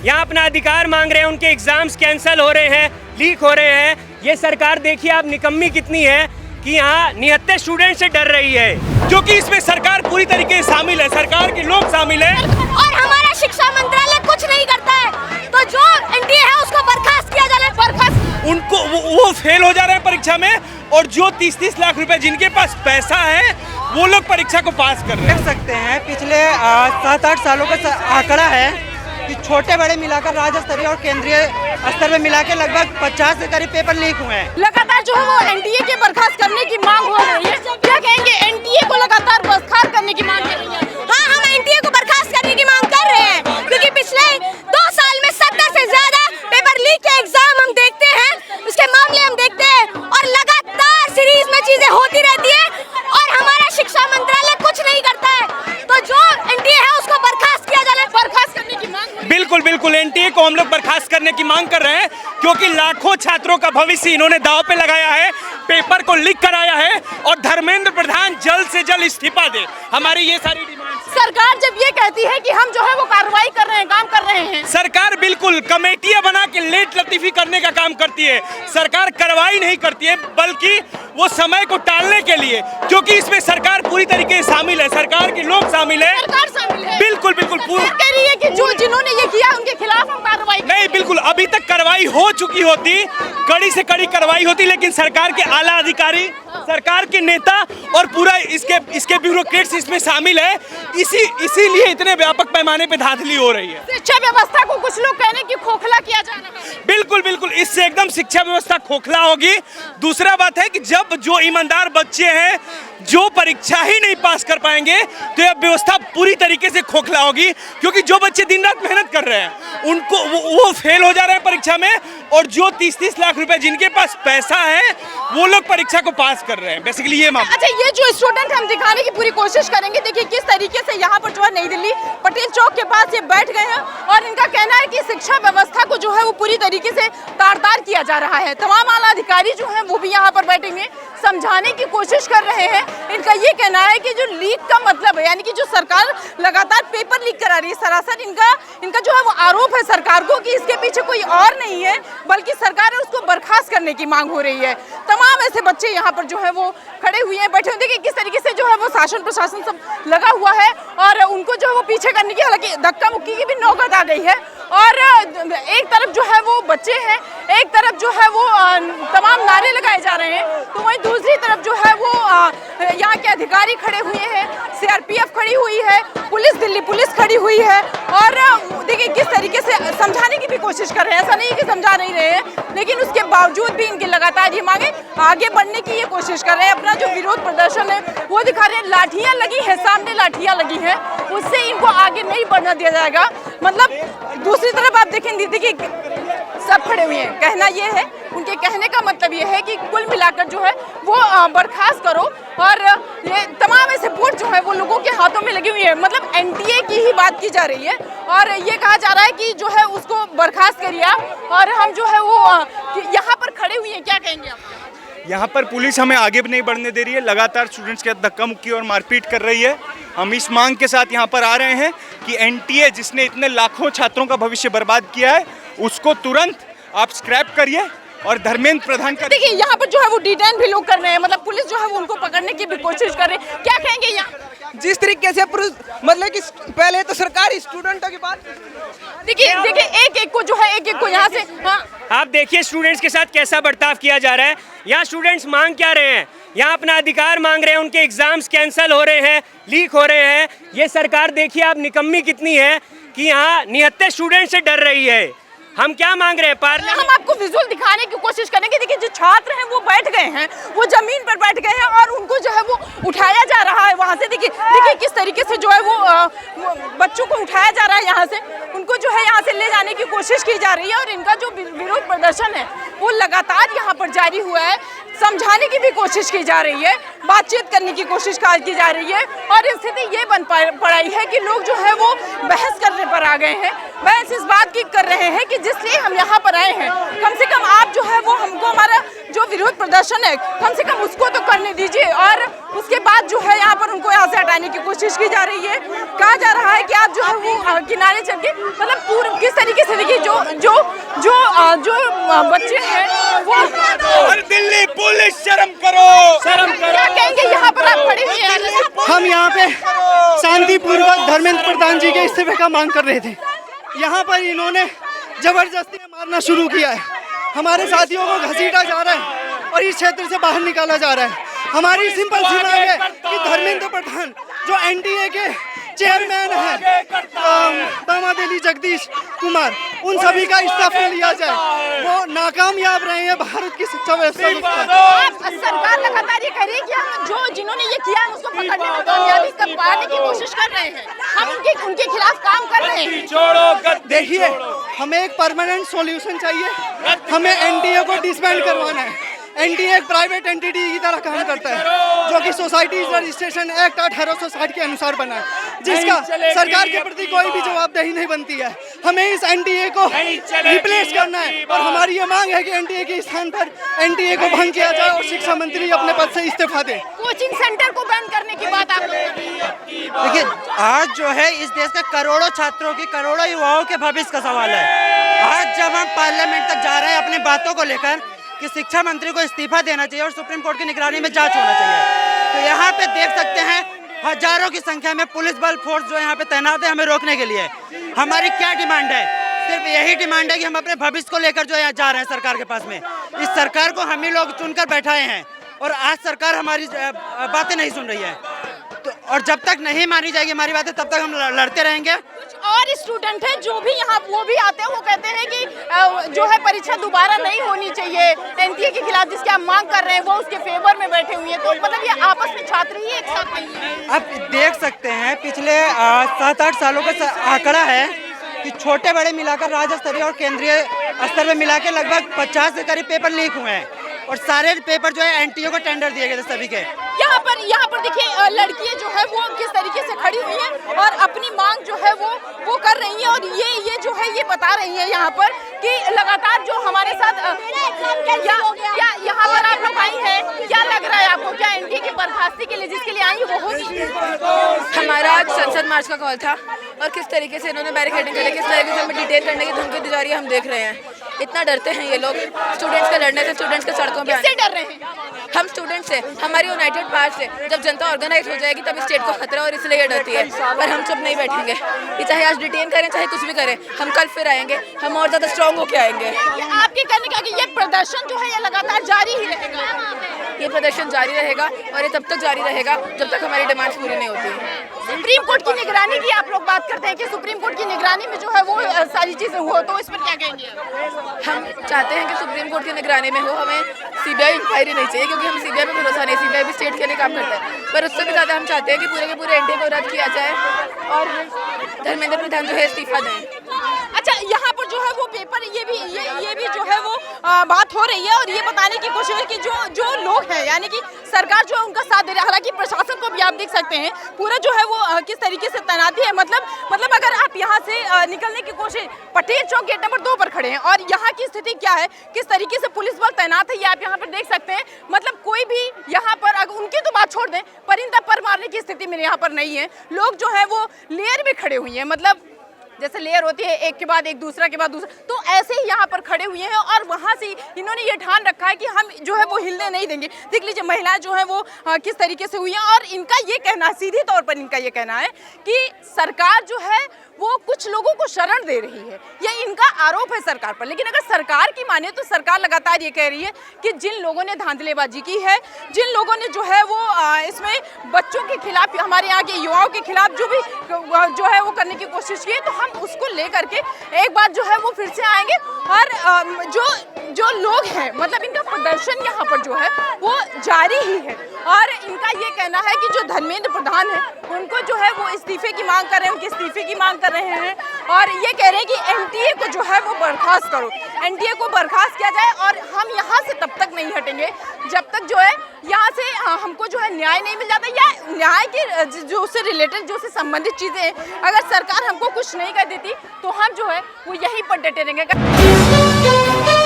यहाँ अपना अधिकार मांग रहे हैं, उनके एग्जाम्स कैंसिल हो रहे हैं, लीक हो रहे हैं। ये सरकार देखिए आप निकम्मी कितनी है कि यहाँ निहत्थे स्टूडेंट से डर रही है, क्योंकि इसमें सरकार पूरी तरीके से शामिल है, सरकार के लोग शामिल है और हमारा शिक्षा मंत्रालय कुछ नहीं करता है। तो जो एनडीए है उसको बर्खास्त किया जाए, बर्खास्त। उनको वो फेल हो जा रहे हैं परीक्षा में, और जो 30-30 लाख रुपए जिनके पास पैसा है वो लोग परीक्षा को पास कर रहे हैं। देख सकते हैं पिछले 7-8 सालों का आंकड़ा है कि छोटे बड़े मिलाकर राज्य स्तरीय और केंद्रीय स्तर में मिला के लगभग 50 के करीब पेपर लीक हुए हैं। लगातार जो है वो एनडीए के बर्खास्त करने की मांग हो रही है। क्या कहेंगे, एनडीए को लगातार बर्खास्त करने की मांग कर रही है? हाँ, हम एनडीए को बर्खास्त करने की मांग कर रहे हैं, क्योंकि पिछले 2 साल में 70 से ज्यादा पेपर लीक के एग्जाम हम देखते हैं, उसके मामले हम देखते हैं, और लगातार सीरीज में चीजें होती रहती है और हमारा शिक्षा मंत्रालय कुछ नहीं करता है। तो जो एनडीए है उसको बर्खास्त किया जाए, बर्खास्त करने की मांग। बिल्कुल बिल्कुल, एनडीए को हम लोग बर्खास्त करने की मांग कर रहे हैं, क्योंकि लाखों छात्रों का भविष्य इन्होंने दांव पे लगाया है, पेपर को लीक कराया है, और धर्मेंद्र प्रधान जल्द से जल्द इस्तीफा दे। हमारी ये सारी डिमांड। सरकार जब ये कहती है कि हम जो है वो कार्रवाई कर रहे हैं, काम कर रहे हैं, सरकार बिल्कुल कमेटियां बना के लेट लतीफी करने का काम करती है। सरकार कार्रवाई नहीं करती है, बल्कि वो समय को टालने के लिए, क्योंकि इसमें सरकार पूरी तरीके से शामिल है, सरकार के लोग शामिल है, सरकार शामिल है। बिल्कुल बिल्कुल कह रही है कि जो जिन्होंने ये किया उनके खिलाफ हम कार्रवाई नहीं, बिल्कुल अभी तक कार्रवाई हो चुकी होती, कड़ी से कड़ी कार्रवाई होती, लेकिन सरकार के आला अधिकारी, सरकार के नेता और पूरा इसके ब्यूरोक्रेट्स इसमें शामिल है, इसीलिए इतने व्यापक पैमाने पे धांधली हो रही है। शिक्षा व्यवस्था को कुछ लोग कहने की खोखला किया जा रहा है। बिल्कुल बिल्कुल, इससे एकदम शिक्षा व्यवस्था खोखला होगी। दूसरा बात है कि जब जो ईमानदार बच्चे हैं जो परीक्षा ही नहीं पास कर पाएंगे, तो यह व्यवस्था पूरी तरीके से खोखला होगी, क्योंकि जो बच्चे दिन रात मेहनत कर रहे हैं उनको वो फेल हो जा रहे हैं परीक्षा में, और जो 30-30 लाख रुपए जिनके पास पैसा है वो लोग परीक्षा को पास कर रहे हैं। बेसिकली ये मामला। अच्छा, ये जो स्टूडेंट हम दिखाने की पूरी कोशिश करेंगे, देखिए किस तरीके से यहाँ पर जो है नई दिल्ली पटेल चौक के पास ये बैठ गए हैं, और इनका कहना है कि शिक्षा व्यवस्था को जो है वो पूरी तरीके से तार-तार किया जा रहा है। तमाम आला अधिकारी जो हैं वो भी यहाँ पर बैठे हुए समझाने की कोशिश कर रहे हैं। इनका ये कहना है कि जो लीक का मतलब है, यानी कि जो सरकार लगातार पेपर लीक करा रही है, सरासर इनका जो है वो आरोप है सरकार को कि इसके पीछे कोई और नहीं है, बल्कि सरकार है उसको बर्खास्त करने की मांग हो रही है। तमाम ऐसे बच्चे यहाँ पर जो है वो खड़े हुए हैं, बैठे हुए। देखिए किस तरीके से जो है वो शासन प्रशासन सब लगा हुआ है, और उनको जो है वो पीछे करने की, हालांकि धक्का मुक्की की भी नौबत आ गई है। और एक तरफ जो है वो बच्चे हैं, एक तरफ जो है वो तमाम नारे लगाए जा रहे हैं, तो वहीं दूसरी तरफ जो है वो यहाँ के अधिकारी खड़े हुए हैं, सीआरपीएफ खड़ी हुई है, दिल्ली पुलिस खड़ी हुई है, और देखिए किस तरीके से समझाने की भी कोशिश कर रहे हैं। ऐसा नहीं कि समझा नहीं रहे हैं, लेकिन उसके बावजूद भी इनकी लगातार ये मांगे आगे बढ़ने की ये कोशिश कर रहे हैं। अपना जो विरोध प्रदर्शन है वो दिखा रहे हैं। लाठियां लगी है, सामने लाठियां लगी है, उससे इनको आगे नहीं बढ़ना दिया जाएगा। मतलब दूसरी तरफ आप देखेंगे, देखिए सब खड़े हुए हैं। कहना ये है, उनके कहने का मतलब ये है कि कुल मिलाकर जो है वो बर्खास्त करो, और ये तमाम ऐसे वोट जो है वो लोगों के हाथों में लगी हुई है। मतलब एनडीए की ही बात की जा रही है, और ये कहा जा रहा है कि जो है उसको बर्खास्त करिए आप, और हम जो है वो यहाँ पर खड़े हुए हैं। क्या कहेंगे आप? यहाँ पर पुलिस हमें आगे भी नहीं बढ़ने दे रही है, लगातार स्टूडेंट्स के धक्का मुक्की और मारपीट कर रही है। हम इस मांग के साथ यहाँ पर आ रहे हैं कि एनटीए जिसने इतने लाखों छात्रों का भविष्य बर्बाद किया है, उसको तुरंत आप स्क्रैप करिए, और धर्मेंद्र प्रधान का देखिए यहाँ पर जो है वो डिटेन भी लोग कर रहे हैं, मतलब पुलिस जो है वो उनको पकड़ने की भी कोशिश कर रही है। क्या कहेंगे यहाँ? जिस तरीके से मतलब कि पहले तो सरकार स्टूडेंटों की बात, देखिए एक को जो है एक को यहाँ से, हाँ आप देखिए स्टूडेंट्स के साथ कैसा बर्ताव किया जा रहा है। यहाँ स्टूडेंट्स मांग क्या रहे हैं? यहाँ अपना अधिकार मांग रहे हैं, उनके एग्जाम्स कैंसिल हो रहे हैं, लीक हो रहे हैं। ये सरकार देखिए आप निकम्मी कितनी है कि यहाँ निहत्थे स्टूडेंट से डर रही है। हम क्या मांग रहे हैं? हम आपको विजुअल दिखाने की कोशिश करेंगे। देखिए जो छात्र हैं वो बैठ गए हैं, वो जमीन पर बैठ गए हैं, और उनको जो है वो उठाया जा रहा है वहाँ से। देखिए किस तरीके से जो है वो बच्चों को उठाया जा रहा है यहाँ से, उनको जो है यहाँ से ले जाने की कोशिश की जा रही है, और इनका जो विरोध प्रदर्शन है वो लगातार यहाँ पर जारी हुआ है। समझाने की भी कोशिश की जा रही है, बातचीत करने की कोशिश की जा रही है, और स्थिति ये बन पड़ी है कि लोग जो है वो बहस करने पर आ गए हैं। बहस इस बात की कर रहे हैं कि जिसलिए हम यहाँ पर आए हैं, कम से कम आप जो है वो हमको हमारा जो विरोध प्रदर्शन है कम से कम उसको तो करने दीजिए, और उसके बाद जो है यहाँ पर उनको यहाँ से हटाने की कोशिश की जा रही है। कहा जा रहा है कि आप जो है वो किनारे चल के मतलब पूर्व किस तरीके से देखिए जो जो जो जो बच्चे हैं वो दिल्ली पुलिस शर्म करो, शर्म करो। क्या कहेंगे यहाँ पर आप खड़े हुए हैं? हम यहाँ पे शांतिपूर्वक धर्मेंद्र प्रधान जी के इस्तीफे का मांग कर रहे थे। यहाँ पर इन्होंने जबरदस्ती मारना शुरू किया है, हमारे साथियों को घसीटा जा रहा है और इस क्षेत्र से बाहर निकाला जा रहा है। हमारी सिंपल सी मांग है कि धर्मेंद्र प्रधान जो एनडीए के चेयरमैन हैं, दामादेली जगदीश कुमार, उन सभी का इस्तीफा लिया जाए। वो नाकामयाब रहे हैं भारत की शिक्षा व्यवस्था में। सरकार लगातार ये कह रही है कि हम जो जिन्होंने ये किया है उसको पकड़ने में कामयाबी पाने की कोशिश कर रहे हैं, हम उनके खिलाफ काम कर रहे हैं। देखिए, हमें एक परमानेंट सॉल्यूशन चाहिए, हमें एनडीए को डिसबैंड करवाना है। एनडीए एक प्राइवेट एंटिटी की तरह काम करता है जो कि सोसाइटीज रजिस्ट्रेशन एक्ट 1860 के अनुसार बना है, जिसका सरकार के प्रति कोई भी जवाबदेही नहीं बनती है। हमें इस एनडीए को रिप्लेस करना है और हमारी ये मांग है कि एनडीए के स्थान पर एनडीए को भंग किया जाए और शिक्षा मंत्री अपने पद से इस्तीफा दे। कोचिंग सेंटर को बैन करने की बात आप देखिए, आज जो है इस देश के करोड़ों छात्रों की, करोड़ों युवाओं के भविष्य का सवाल है। आज जब हम पार्लियामेंट तक जा रहे हैं अपनी बातों को लेकर कि शिक्षा मंत्री को इस्तीफा देना चाहिए और सुप्रीम कोर्ट की निगरानी में जांच होना चाहिए, तो यहाँ पे देख सकते हैं हजारों की संख्या में पुलिस बल फोर्स जो यहाँ पे तैनात है हमें रोकने के लिए। हमारी क्या डिमांड है? सिर्फ यही डिमांड है कि हम अपने भविष्य को लेकर जो यहाँ जा रहे हैं सरकार के पास में। इस सरकार को हम ही लोग चुनकर बैठाए हैं और आज सरकार हमारी बातें नहीं सुन रही है, तो और जब तक नहीं मानी जाएगी हमारी बातें तब तक हम लड़ते रहेंगे। और स्टूडेंट हैं जो भी यहाँ वो भी आते हैं, वो कहते हैं कि जो है परीक्षा दोबारा नहीं होनी चाहिए, एनटीए के खिलाफ जिसकी आप मांग कर रहे हैं वो उसके फेवर में बैठे हुए हैं। तो मतलब ये आपस में छात्र ही एक साथ नहीं है। आप देख सकते हैं पिछले 7-8 सालों का आंकड़ा है कि छोटे बड़े मिलाकर राज्य स्तरीय और केंद्रीय स्तर में मिला के लगभग 50 के करीब पेपर लीक हुए हैं और सारे पेपर जो है एनटीए को टेंडर दिए गए थे सभी के। यहाँ पर देखिए लड़कियां जो है वो किस तरीके से खड़ी हुई हैं और अपनी मांग जो है वो कर रही हैं और ये जो है ये बता रही हैं यहाँ पर कि लगातार जो हमारे साथ यहाँ पर आप लोग आई हैं, क्या लग रहा है आपको? क्या एनटीए की बर्खास्ती के लिए जिसके लिए आई वो होगी? हमारा आज संसद मार्च का कॉल था और किस तरीके से इन्होंने बैरिकेडिंग करी, किस तरीके से हमें डिटेन करने की धमकी दी जा रही है, हम देख रहे हैं। इतना डरते हैं ये लोग स्टूडेंट्स के लड़ने से, स्टूडेंट्स के सड़कों पे किससे डर रहे हैं? हम स्टूडेंट से, हमारी यूनाइटेड पार्ट से। जब जनता ऑर्गेनाइज हो जाएगी तब स्टेट को खतरा और इसलिए ये डरती है, पर हम चुप नहीं बैठेंगे। ये चाहे आज डिटेन करें चाहे कुछ भी करें, हम कल फिर आएंगे, हम और ज्यादा स्ट्रॉन्ग होके आएंगे। आपके कहने का कि ये प्रदर्शन जो है ये लगातार जारी ही रहेगा? ये प्रदर्शन जारी रहेगा और ये तब तक जारी रहेगा जब तक हमारी डिमांड्स पूरी नहीं होती। सुप्रीम कोर्ट की निगरानी की आप लोग बात करते हैं कि सुप्रीम कोर्ट की निगरानी में जो है वो सारी चीजें हो, तो इस पर क्या कहेंगे? हम चाहते हैं कि सुप्रीम कोर्ट की निगरानी में हो, हमें सीबीआई इंक्वायरी नहीं चाहिए क्योंकि हम सीबीआई पे भरोसा नहीं, सीबीआई भी स्टेट के लिए काम करता है, पर उससे भी ज़्यादा हम चाहते हैं कि पूरे के पूरे एनटीए को रद्द किया जाए और धर्मेंद्र प्रधान जो है इस्तीफा दें। अच्छा, यहाँ पर जो है वो पेपर ये भी जो है वो बात हो रही है और ये बताने की कोशिश है कि जो लोग हैं यानी कि सरकार जो है उनका साथ दे रहा है। हालांकि प्रशासन को भी आप देख सकते हैं पूरा जो है वो किस तरीके से तैनाती है। मतलब अगर आप यहाँ से निकलने की कोशिश, पटेल चौक गेट नंबर 2 पर खड़े हैं और यहाँ की स्थिति क्या है, किस तरीके से पुलिस बल तैनात है, ये आप यहाँ पर देख सकते हैं। मतलब कोई भी यहाँ पर, अगर उनकी तो बात छोड़ दें, परिंदा पर मारने की स्थिति में यहाँ पर नहीं है। लोग जो है वो लेयर में खड़े हुए हैं, मतलब जैसे लेयर होती है एक के बाद एक, दूसरा के बाद दूसरा, तो ऐसे ही यहाँ पर खड़े हुए हैं और वहाँ से इन्होंने ये ठान रखा है कि हम जो है वो हिलने नहीं देंगे। देख लीजिए महिलाएं जो है वो किस तरीके से हुई हैं और इनका ये कहना, सीधे तौर पर इनका ये कहना है कि सरकार जो है वो कुछ लोगों को शरण दे रही है, ये इनका आरोप है सरकार पर। लेकिन अगर सरकार की माने तो सरकार लगातार ये कह रही है कि जिन लोगों ने धांधलेबाजी की है, जिन लोगों ने जो है वो इसमें बच्चों के खिलाफ, हमारे यहाँ के युवाओं के खिलाफ जो है वो करने की कोशिश की है, तो हम उसको लेकर के एक बार जो है वो फिर से आएंगे और जो लोग हैं, मतलब इनका प्रदर्शन यहाँ पर जो है वो जारी ही है और इनका ये कहना है कि जो धर्मेंद्र प्रधान है उनको जो है वो इस्तीफे की मांग कर रहे हैं, उनके इस्तीफे की मांग कर रहे हैं और ये कह रहे हैं कि एनटीए को जो है वो बर्खास्त करो, एनटीए को बर्खास्त किया जाए और हम यहाँ से तब तक नहीं हटेंगे जब तक जो है यहाँ से हमको जो है न्याय नहीं मिल जाता, या न्याय के जो उससे रिलेटेड, जो उससे संबंधित चीज़ें अगर सरकार हमको कुछ नहीं कर देती तो हम जो है वो यहीं पर डटे रहेंगे।